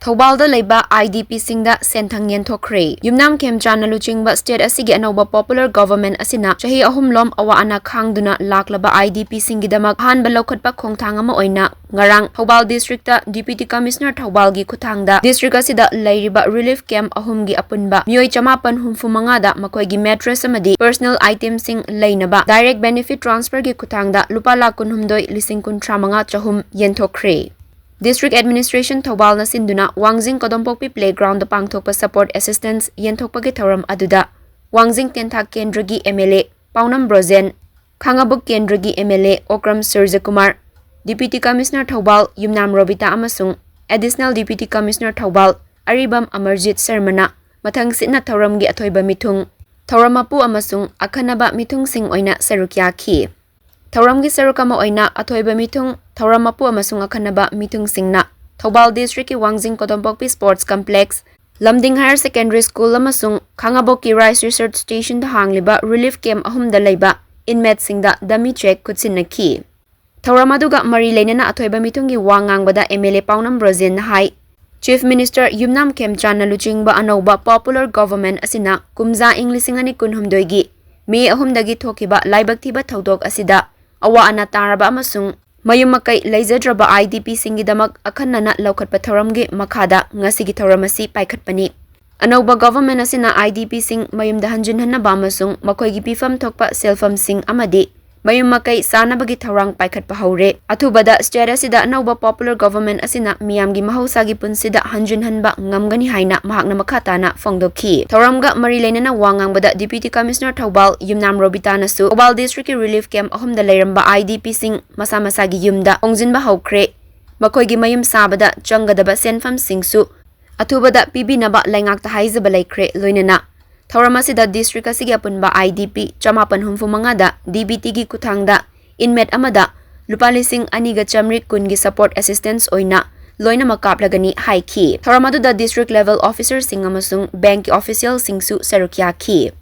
Thoubal da leiba IDP singda senthang yenthokre. Yumnam Khemchand Singh'S state asigi anauba popular government asina chahi ahumlom awa ana khangduna laklaba IDP singgidamak hanba lokhatpa khongthang ama oina ngarang Thoubal district ta Deputy Commissioner Thoubal gi khuthangda district asida leiriba relief camp ahumgi apunba mioi chamapan humfumanga da makoigi mattress amadi personal items sing leinaba direct benefit transfer gi khuthangda lupa lakh kunhumdoi lising kuntramanga chahum yenthokre. District Administration Thoubal na sinduna Wangjing Kodompokpi Playground da pangthokpa support assistance yenthokpagi thoram aduda Wangjing Tenthak Kendragi MLA Paunam Brozen Khangabuk Kendragi MLA Okram Surjakumar Deputy Commissioner Thoubal Yumnam Robita amasung Additional Deputy Commissioner Thoubal Aribam Amarjit Sarmana mathang sitna thoramgi athoiba mithung thoramapu amasung akhanaba mithung sing oina sarukyakhi. Thoramgi sarukama oina athoiba mithung Thouramapu amasung akhanaba mithung singna Thoubal district ki Wangjing Kodompokpi Sports Complex Lamding Higher Secondary School amasung Khangaboki Rice Research Station da hangliba relief camp ahumda leiba inmate singda dummy check kutsinaki. Thouramaduga mari leinana athoiba mithungi wangangbada MLA Paunam Brozen na hai Chief Minister Yumnam Khemchand Singh'S anauba popular government asina kumza inglisingani kunhumdoigi May ahumdagi thokiba laibak thiba thodok asida awa ana taraba amasung mayum makai leizadraba IDP singgidamak akhanna laukhatpa thoramgi makhada ngasigi thoramasi paikhatpani. Anauba government asina IDP sing mayumda hanjinhanna ba amasung makoigi pifam thokpa selfam sing amadi mayum makai sanabagi thorang paikhatpa haure. Athubada state asida anauba popular government asina miyamgi mahausagi punsida hanjinhanba ngamgani haina mahakna makhatana fongdokhi. Thoramga mari leinana wangangbada Deputy Commissioner Thoubal Yumnam Robita nasu Thoubal district relief camp ahumda leiramba IDP sing masa-masagi yumda ongjinba haukre. Makoigi mayum sabada changgadaba senfam singsu athubada pibinaba laingakta haizaba laikre loinana Thouramasida district asigi apunba IDP chamapan humfumangada DBT gi kuthangda inmate amada lupa lising aniga chamrik kungi support assistance oina loina makaplagani haiki. Thouramadu da district level officer sing amasung bank official singsu sarukyakhi.